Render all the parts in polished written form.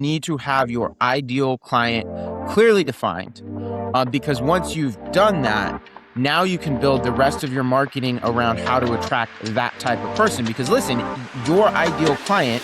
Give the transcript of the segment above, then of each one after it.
need to have your ideal client clearly defined, because once you've done that, now you can build the rest of your marketing around how to attract that type of person. Because listen, your ideal client,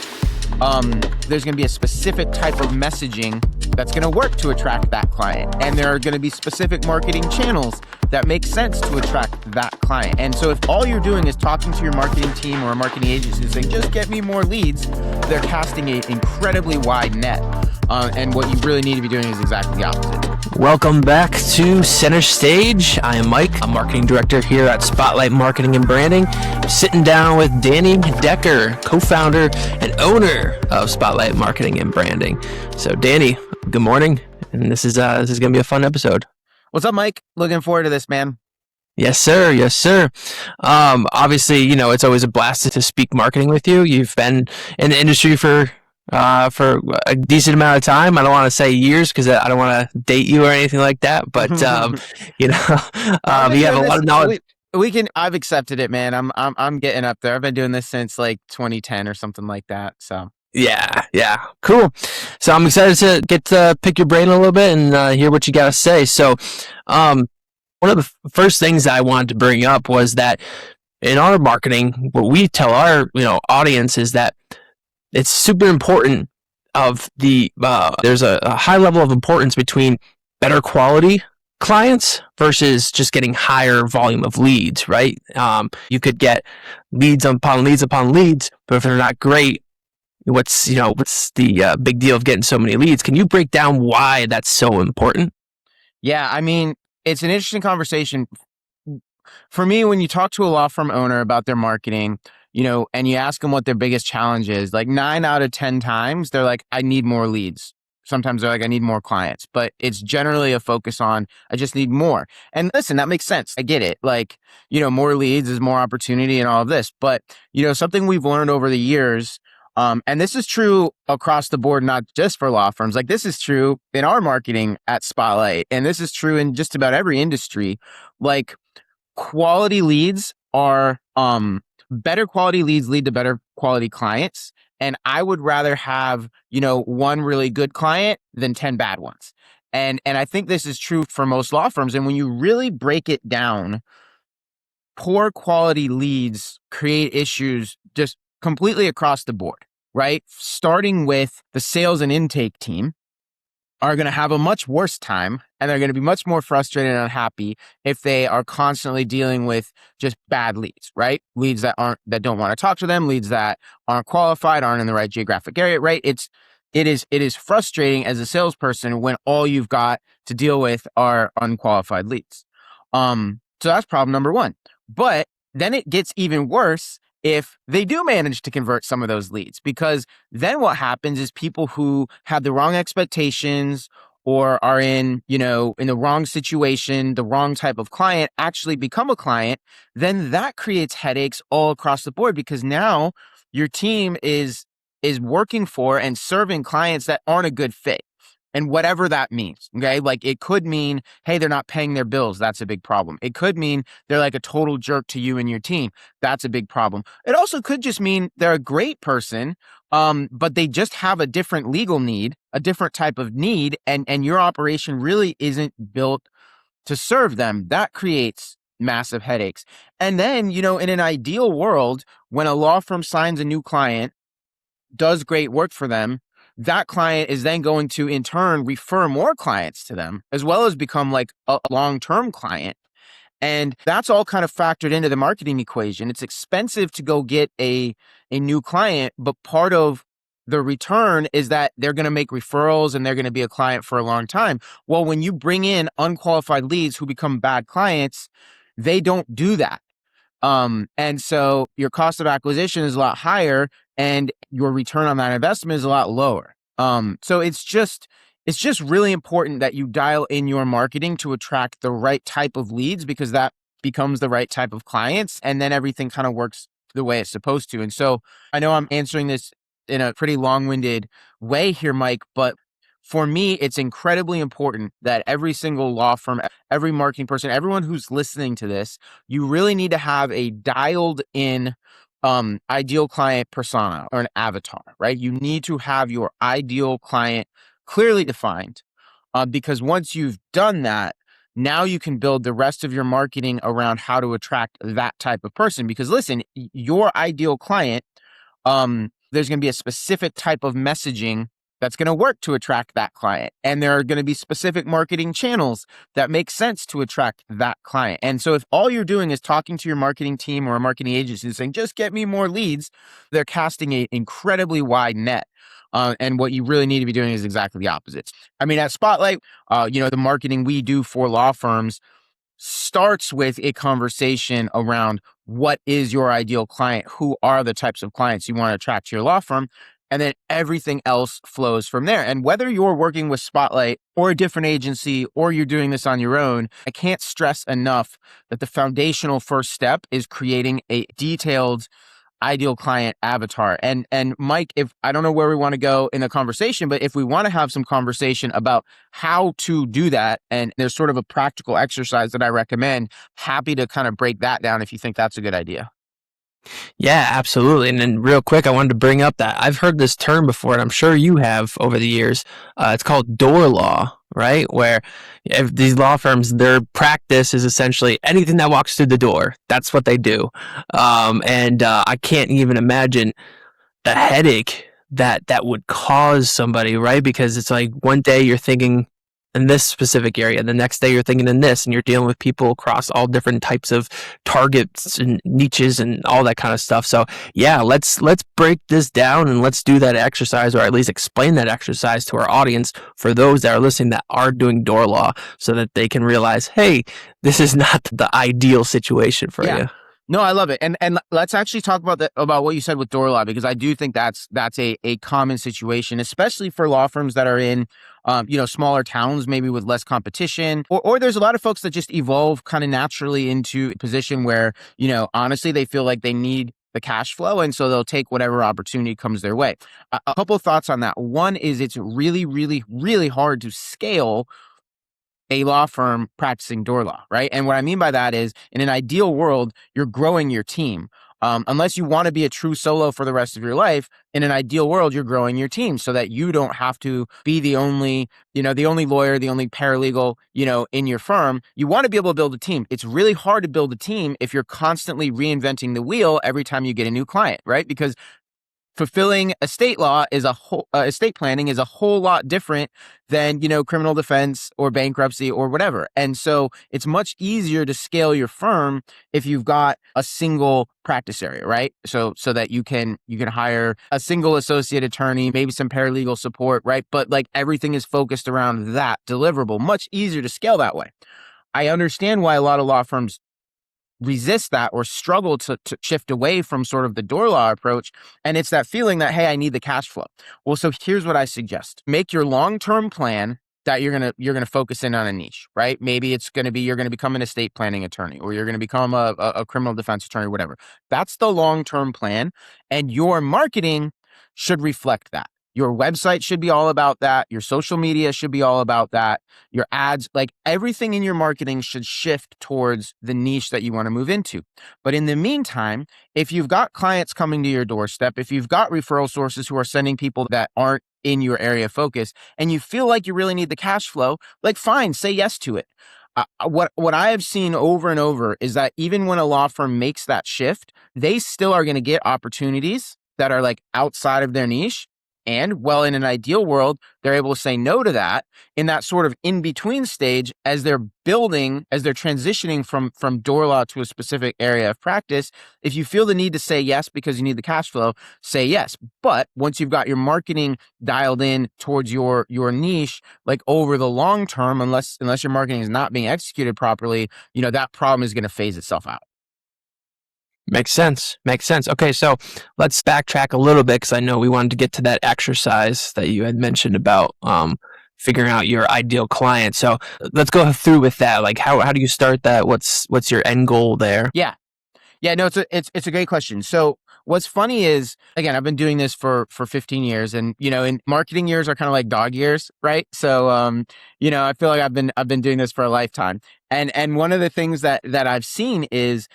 there's going to be a specific type of messaging that's going to work to attract that client. And there are going to be specific marketing channels that make sense to attract that client. And so if all you're doing is talking to your marketing team or a marketing agency and saying, just get me more leads, they're casting an incredibly wide net. And what you really need to be doing is exactly the opposite. Welcome back to Center Stage. I am Mike, a marketing director here at Spotlight Marketing and Branding. I'm sitting down with Danny Decker, co-founder and owner of Spotlight Marketing and Branding. So Danny, good morning. And this is going to be a fun episode. What's up, Mike? Looking forward to this, man. Yes, sir. Yes, sir. Obviously, it's always a blast to speak marketing with you. You've been in the industry for a decent amount of time. I don't want to say years because I don't want to date you or anything like that. But you have a lot of knowledge. I've accepted it, man. I'm getting up there. I've been doing this since like 2010 or something like that. So yeah, cool. So I'm excited to get to pick your brain a little bit and hear what you got to say. So, one of the first things that I wanted to bring up was that in our marketing, what we tell our audience is that it's super important there's a high level of importance between better quality clients versus just getting higher volume of leads, right? You could get leads upon leads upon leads, but if they're not great, what's the big deal of getting so many leads? Can you break down why that's so important? Yeah, I mean, it's an interesting conversation. For me, when you talk to a law firm owner about their marketing, and you ask them what their biggest challenge is, like 9 out of 10 times, they're like, I need more leads. Sometimes they're like, I need more clients, but it's generally a focus on, I just need more. And listen, that makes sense. I get it. Like, more leads is more opportunity and all of this, but something we've learned over the years, and this is true across the board, not just for law firms. Like this is true in our marketing at Spotlight. And this is true in just about every industry. Like quality leads are, better quality leads lead to better quality clients. And I would rather have, one really good client than 10 bad ones. And I think this is true for most law firms. And when you really break it down, poor quality leads create issues just completely across the board, right? Starting with the sales and intake team are going to have a much worse time and they're going to be much more frustrated and unhappy if they are constantly dealing with just bad leads, right? Leads that don't want to talk to them, leads that aren't qualified, aren't in the right geographic area, right? It is frustrating as a salesperson when all you've got to deal with are unqualified leads. So that's problem number one. But then it gets even worse if they do manage to convert some of those leads, because then what happens is people who have the wrong expectations or are in the wrong situation, the wrong type of client actually become a client, then that creates headaches all across the board because now your team is working for and serving clients that aren't a good fit. And whatever that means, okay? Like it could mean, hey, they're not paying their bills. That's a big problem. It could mean they're like a total jerk to you and your team. That's a big problem. It also could just mean they're a great person, but they just have a different legal need, a different type of need, and your operation really isn't built to serve them. That creates massive headaches. And then, in an ideal world, when a law firm signs a new client, does great work for them, that client is then going to in turn refer more clients to them as well as become like a long-term client. And that's all kind of factored into the marketing equation. It's expensive to go get a new client, but part of the return is that they're going to make referrals and they're going to be a client for a long time. Well, when you bring in unqualified leads who become bad clients, they don't do that. And so your cost of acquisition is a lot higher and your return on that investment is a lot lower. So it's just really important that you dial in your marketing to attract the right type of leads because that becomes the right type of clients and then everything kind of works the way it's supposed to. And so I know I'm answering this in a pretty long-winded way here, Mike, but for me, it's incredibly important that every single law firm, every marketing person, everyone who's listening to this, you really need to have a dialed in ideal client persona or an avatar, right? You need to have your ideal client clearly defined, because once you've done that, now you can build the rest of your marketing around how to attract that type of person. Because listen, your ideal client, there's going to be a specific type of messaging that's going to work to attract that client. And there are going to be specific marketing channels that make sense to attract that client. And so if all you're doing is talking to your marketing team or a marketing agency and saying, just get me more leads, they're casting an incredibly wide net. And what you really need to be doing is exactly the opposite. I mean, at Spotlight, the marketing we do for law firms starts with a conversation around what is your ideal client? Who are the types of clients you want to attract to your law firm? And then everything else flows from there. And whether you're working with Spotlight or a different agency or you're doing this on your own, I can't stress enough that the foundational first step is creating a detailed ideal client avatar. And Mike, if I don't know where we want to go in the conversation, but if we want to have some conversation about how to do that, and there's sort of a practical exercise that I recommend, happy to kind of break that down if you think that's a good idea. Yeah, absolutely. And then real quick, I wanted to bring up that I've heard this term before, and I'm sure you have over the years. It's called door law, right? Where if these law firms, their practice is essentially anything that walks through the door. That's what they do. And I can't even imagine the headache that would cause somebody, right? Because it's like one day you're thinking in this specific area, the next day you're thinking in this, and you're dealing with people across all different types of targets and niches and all that kind of stuff. So yeah, let's break this down and let's do that exercise, or at least explain that exercise to our audience for those that are listening that are doing door law, so that they can realize, hey, this is not the ideal situation for you. No, I love it. And let's actually talk about what you said with door law, because I do think that's a common situation, especially for law firms that are in smaller towns, maybe with less competition, or there's a lot of folks that just evolve kind of naturally into a position where, honestly, they feel like they need the cash flow. And so they'll take whatever opportunity comes their way. A couple of thoughts on that. One is it's really, really, really hard to scale a law firm practicing door law, right? And what I mean by that is, in an ideal world, you're growing your team. Unless you want to be a true solo for the rest of your life, in an ideal world, you're growing your team so that you don't have to be the only lawyer, the only paralegal, in your firm. You want to be able to build a team. It's really hard to build a team if you're constantly reinventing the wheel every time you get a new client, right? Because fulfilling estate planning is a whole lot different than, criminal defense or bankruptcy or whatever. And so it's much easier to scale your firm if you've got a single practice area, right? So that you can hire a single associate attorney, maybe some paralegal support, right? But like everything is focused around that deliverable, much easier to scale that way. I understand why a lot of law firms resist that or struggle to shift away from sort of the door law approach. And it's that feeling that, hey, I need the cash flow. Well, so here's what I suggest. Make your long-term plan that you're going to focus in on a niche, right? Maybe it's going to be, you're going to become an estate planning attorney, or you're going to become a criminal defense attorney, whatever. That's the long-term plan. And your marketing should reflect that. Your website should be all about that. Your social media should be all about that. Your ads, like everything in your marketing should shift towards the niche that you want to move into. But in the meantime, if you've got clients coming to your doorstep, if you've got referral sources who are sending people that aren't in your area of focus, and you feel like you really need the cash flow, like fine, say yes to it. What I have seen over and over is that even when a law firm makes that shift, they still are going to get opportunities that are like outside of their niche. And well, in an ideal world, they're able to say no to that in that sort of in-between stage as they're transitioning from door law to a specific area of practice. If you feel the need to say yes because you need the cash flow, say yes. But once you've got your marketing dialed in towards your niche, like over the long term, unless your marketing is not being executed properly, that problem is going to phase itself out. Makes sense. Okay, so let's backtrack a little bit, because I know we wanted to get to that exercise that you had mentioned about figuring out your ideal client. So let's go through with that. Like, how do you start that? What's your end goal there? Yeah. No, it's a great question. So what's funny is, again, I've been doing this for 15 years, and and marketing years are kind of like dog years, right? So I feel like I've been doing this for a lifetime. And one of the things that I've seen is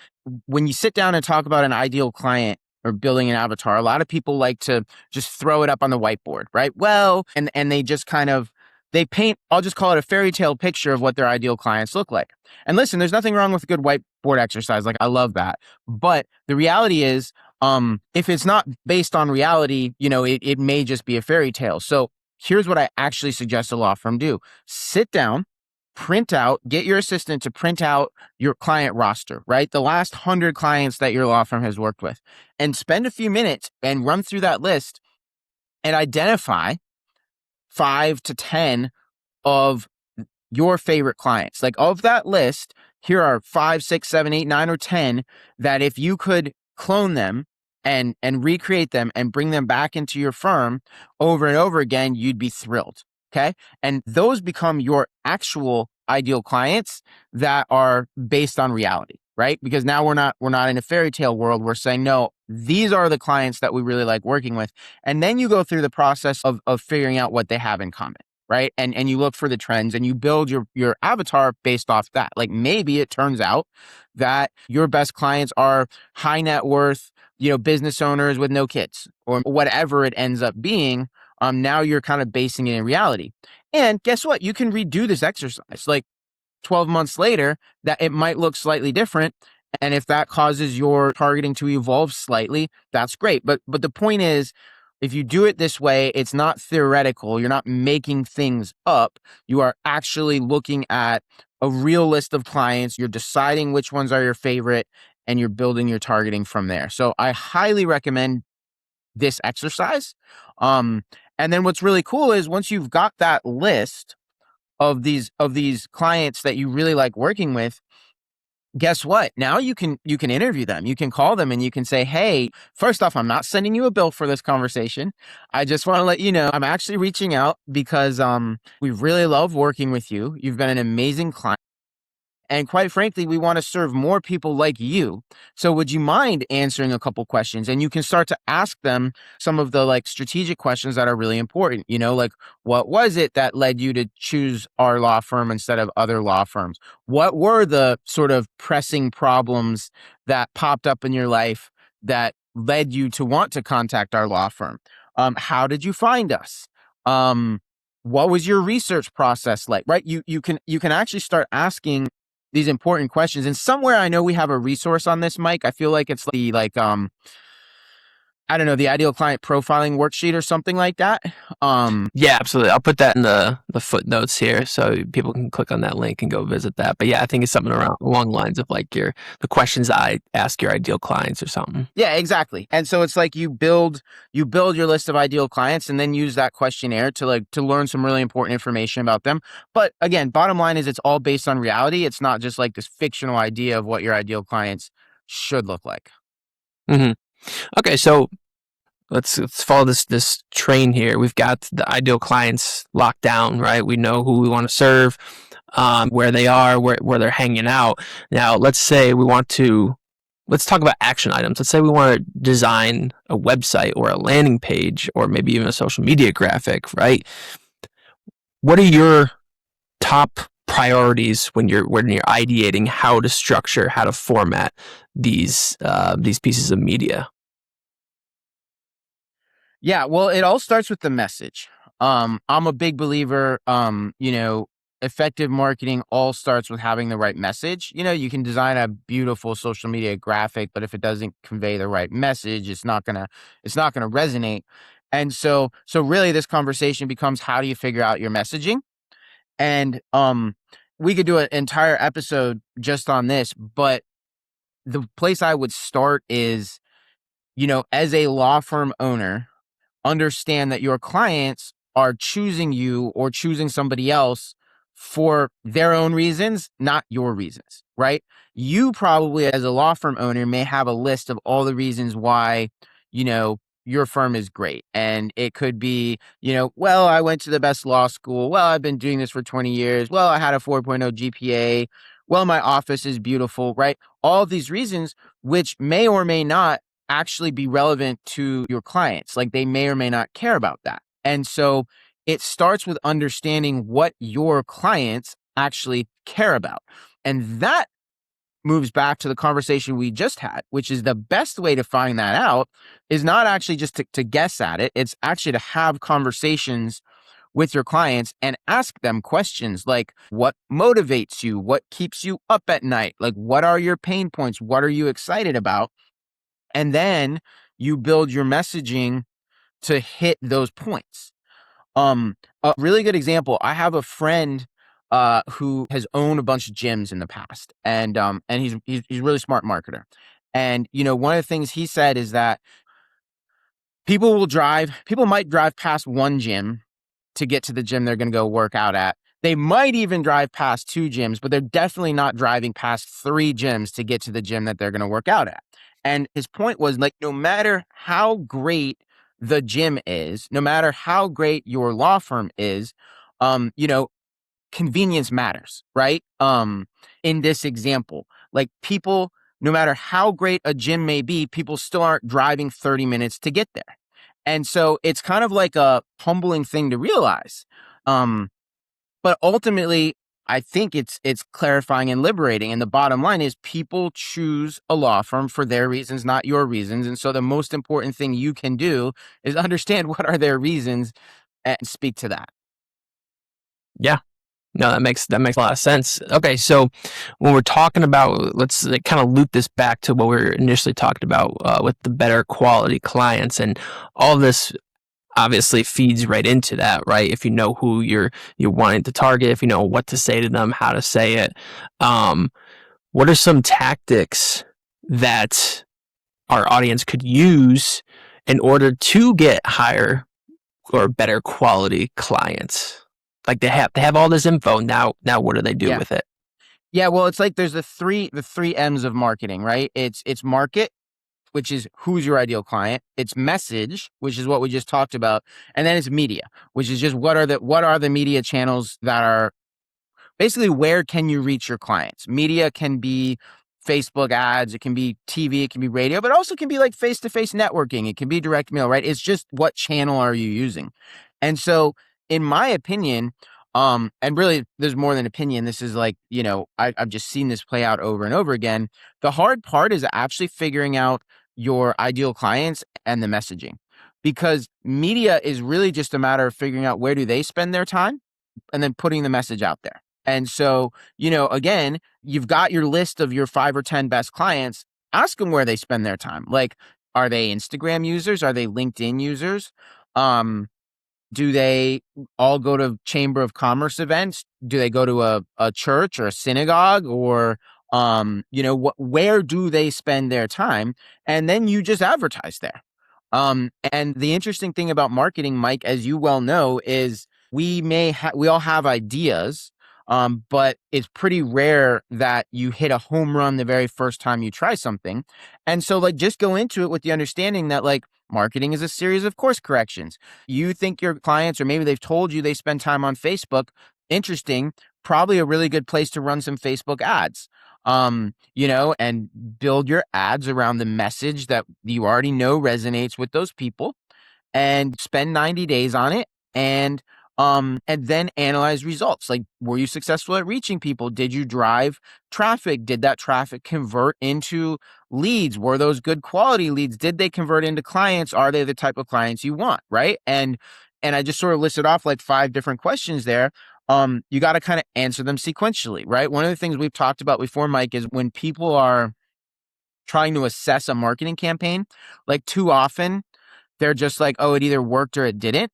when you sit down and talk about an ideal client, or building an avatar, a lot of people like to just throw it up on the whiteboard, right? Well, and they just kind of they paint, I'll just call it a fairy tale picture of what their ideal clients look like. And listen, there's nothing wrong with a good whiteboard exercise. Like, I love that. But the reality is, if it's not based on reality, it may just be a fairy tale. So here's what I actually suggest a law firm do. Sit down, print out, get your assistant to print out your client roster, right? The last 100 clients that your law firm has worked with, and spend a few minutes and run through that list and identify 5 to 10 of your favorite clients. Like, of that list, here are 5, 6, 7, 8, 9, or 10 that if you could clone them and recreate them and bring them back into your firm over and over again, you'd be thrilled. Okay. And those become your actual ideal clients that are based on reality, right? Because now we're not in a fairy tale world. We're saying, no, these are the clients that we really like working with. And then you go through the process of figuring out what they have in common, right? And you look for the trends and you build your avatar based off that. Like, maybe it turns out that your best clients are high net worth, business owners with no kids, or whatever it ends up being. Now you're kind of basing it in reality. And guess what? You can redo this exercise. Like, 12 months later, that it might look slightly different. And if that causes your targeting to evolve slightly, that's great. But the point is, if you do it this way, it's not theoretical. You're not making things up. You are actually looking at a real list of clients. You're deciding which ones are your favorite, and you're building your targeting from there. So I highly recommend this exercise. And then what's really cool is, once you've got that list of these clients that you really like working with, guess what? Now you can interview them. You can call them and you can say, hey, first off, I'm not sending you a bill for this conversation. I just want to let you know I'm actually reaching out because we really love working with you. You've been an amazing client. And quite frankly, we want to serve more people like you. So would you mind answering a couple questions? And you can start to ask them some of the strategic questions that are really important. Like, what was it that led you to choose our law firm instead of other law firms? What were the sort of pressing problems that popped up in your life that led you to want to contact our law firm? How did you find us? What was your research process like? Right? You can actually start asking these important questions. And somewhere I know we have a resource on this, Mike. I feel like it's the I don't know, the ideal client profiling worksheet or something like that. Yeah, absolutely. I'll put that in the footnotes here so people can click on that link and go visit that. But yeah, I think it's something along the lines of the questions I ask your ideal clients or something. Yeah, exactly. And so it's like you build your list of ideal clients and then use that questionnaire to learn some really important information about them. But again, bottom line is, it's all based on reality. It's not just like this fictional idea of what your ideal clients should look like. Mm-hmm. Okay, so let's follow this train here. We've got the ideal clients locked down, right? We know who we want to serve, where they are, where they're hanging out. Now, let's talk about action items. Let's say we want to design a website or a landing page or maybe even a social media graphic, right? What are your top priorities when you're ideating how to structure, how to format these pieces of media? Yeah, well, it all starts with the message. I'm a big believer, effective marketing all starts with having the right message. You can design a beautiful social media graphic, but if it doesn't convey the right message, it's not gonna resonate. And so really this conversation becomes, how do you figure out your messaging? And we could do an entire episode just on this, but the place I would start is, as a law firm owner, understand that your clients are choosing you or choosing somebody else for their own reasons, not your reasons, right? You probably, as a law firm owner, may have a list of all the reasons why, your firm is great. And it could be, well, I went to the best law school. Well, I've been doing this for 20 years. Well, I had a 4.0 GPA. Well, my office is beautiful, right? All of these reasons, which may or may not actually be relevant to your clients. Like, they may or may not care about that. And so it starts with understanding what your clients actually care about. And that moves back to the conversation we just had, which is the best way to find that out is not actually just to guess at it. It's actually to have conversations with your clients and ask them questions like, what motivates you? What keeps you up at night? Like, what are your pain points? What are you excited about? And then you build your messaging to hit those points. A really good example, I have a friend who has owned a bunch of gyms in the past, and he's a really smart marketer. And one of the things he said is that people might drive past one gym to get to the gym they're going to go work out at. They might even drive past two gyms, but they're definitely not driving past three gyms to get to the gym that they're going to work out at. And his point was like, no matter how great the gym is, no matter how great your law firm is, convenience matters, right? In this example, like people, no matter how great a gym may be, people still aren't driving 30 minutes to get there. And so it's kind of like a humbling thing to realize. But ultimately, I think it's clarifying and liberating. And the bottom line is people choose a law firm for their reasons, not your reasons. And so the most important thing you can do is understand what are their reasons and speak to that. Yeah. No, that makes a lot of sense. Okay, so when we're talking about, let's kind of loop this back to what we were initially talking about with the better quality clients, and all this obviously feeds right into that, right? If you know who you're wanting to target, if you know what to say to them, how to say it, what are some tactics that our audience could use in order to get higher or better quality clients? Like they have all this info. Now what do they do with it? Yeah, well, it's like there's the three M's of marketing, right? It's market, which is who's your ideal client. It's message, which is what we just talked about, and then it's media, which is just what are the media channels that are basically where can you reach your clients. Media can be Facebook ads, it can be TV, it can be radio, but also can be like face-to-face networking. It can be direct mail, right? It's just what channel are you using? And so, in my opinion, and really there's more than opinion. This is like, I've just seen this play out over and over again. The hard part is actually figuring out your ideal clients and the messaging, because media is really just a matter of figuring out where do they spend their time and then putting the message out there. And so, again, you've got your list of your 5 or 10 best clients. Ask them where they spend their time. Like, are they Instagram users? Are they LinkedIn users? Do they all go to Chamber of Commerce events? Do they go to a church or a synagogue, or where do they spend their time? And then you just advertise there. And the interesting thing about marketing, Mike, as you well know, is we all have ideas, but it's pretty rare that you hit a home run the very first time you try something. And so, like, just go into it with the understanding that, like, marketing is a series of course corrections. You think your clients, or maybe they've told you they spend time on Facebook. Interesting. Probably a really good place to run some Facebook ads. And build your ads around the message that you already know resonates with those people, and spend 90 days on it, and then analyze results. Like, were you successful at reaching people? Did you drive traffic? Did that traffic convert into leads? Were those good quality leads? Did they convert into clients? Are they the type of clients you want? Right. And I just sort of listed off like 5 different questions there. You got to kind of answer them sequentially, right? One of the things we've talked about before, Mike, is when people are trying to assess a marketing campaign, like, too often they're just like, oh, it either worked or it didn't.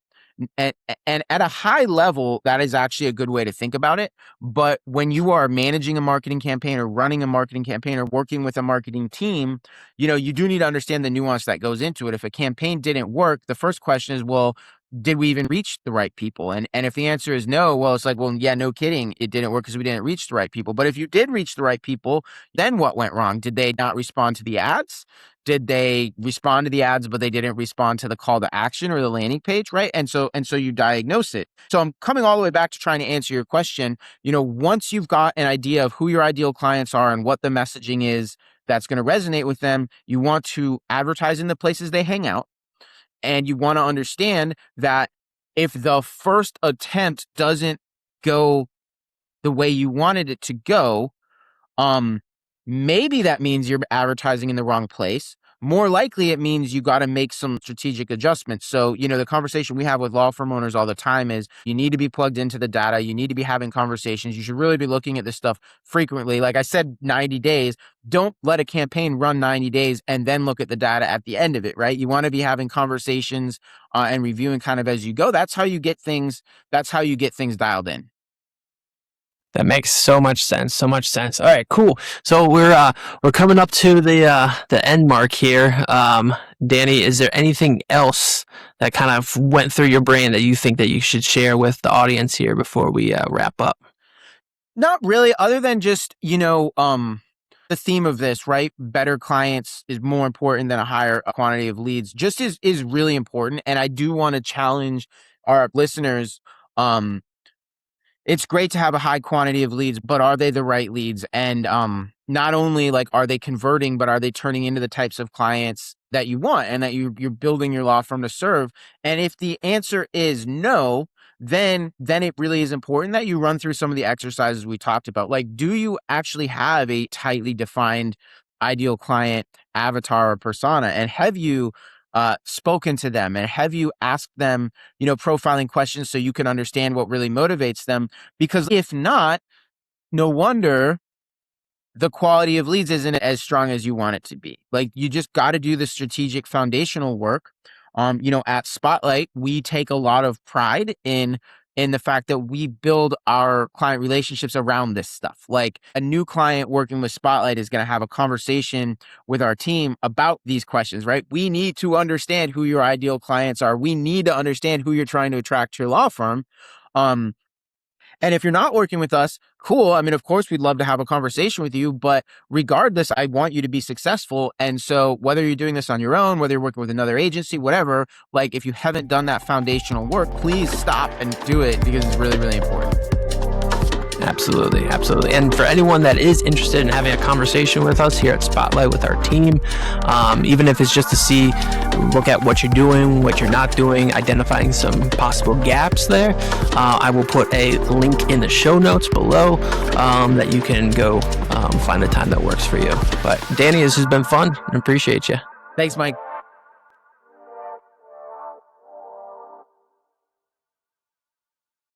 And, and at a high level, that is actually a good way to think about it. But when you are managing a marketing campaign, or running a marketing campaign, or working with a marketing team, you do need to understand the nuance that goes into it. If a campaign didn't work, the first question is, well, did we even reach the right people? And if the answer is no, well, it's like, well, yeah, no kidding. It didn't work because we didn't reach the right people. But if you did reach the right people, then what went wrong? Did they not respond to the ads? Did they respond to the ads, but they didn't respond to the call to action or the landing page, right? And so you diagnose it. So I'm coming all the way back to trying to answer your question. Once you've got an idea of who your ideal clients are and what the messaging is that's going to resonate with them, you want to advertise in the places they hang out. And you want to understand that if the first attempt doesn't go the way you wanted it to go, Maybe that means you're advertising in the wrong place. More likely, it means you got to make some strategic adjustments. So, the conversation we have with law firm owners all the time is you need to be plugged into the data. You need to be having conversations. You should really be looking at this stuff frequently. Like I said, 90 days. Don't let a campaign run 90 days and then look at the data at the end of it, right? You want to be having conversations and reviewing kind of as you go. That's how you get things dialed in. That makes so much sense. So much sense. All right, cool. So we're coming up to the end mark here. Danny, is there anything else that kind of went through your brain that you think that you should share with the audience here before we wrap up? Not really, other than just, the theme of this, right? Better clients is more important than a higher quantity of leads. Just is really important. And I do want to challenge our listeners. It's great to have a high quantity of leads, but are they the right leads? And not only like are they converting, but are they turning into the types of clients that you want and that you're building your law firm to serve? And if the answer is no, then it really is important that you run through some of the exercises we talked about. Like, do you actually have a tightly defined ideal client avatar or persona? And have you spoken to them, and have you asked them, profiling questions so you can understand what really motivates them? Because if not, no wonder the quality of leads isn't as strong as you want it to be. Like, you just got to do the strategic foundational work. At Spotlight, we take a lot of pride in the fact that we build our client relationships around this stuff. Like, a new client working with Spotlight is going to have a conversation with our team about these questions, right? We need to understand who your ideal clients are. We need to understand who you're trying to attract to your law firm. And if you're not working with us, cool. I mean, of course, we'd love to have a conversation with you, but regardless, I want you to be successful. And so whether you're doing this on your own, whether you're working with another agency, whatever, like, if you haven't done that foundational work, please stop and do it, because it's really, really important. Absolutely, absolutely. And for anyone that is interested in having a conversation with us here at Spotlight with our team, even if it's just to look at what you're doing, what you're not doing, identifying some possible gaps there, I will put a link in the show notes below that you can go find the time that works for you. But Danny, this has been fun. I appreciate you. Thanks, Mike.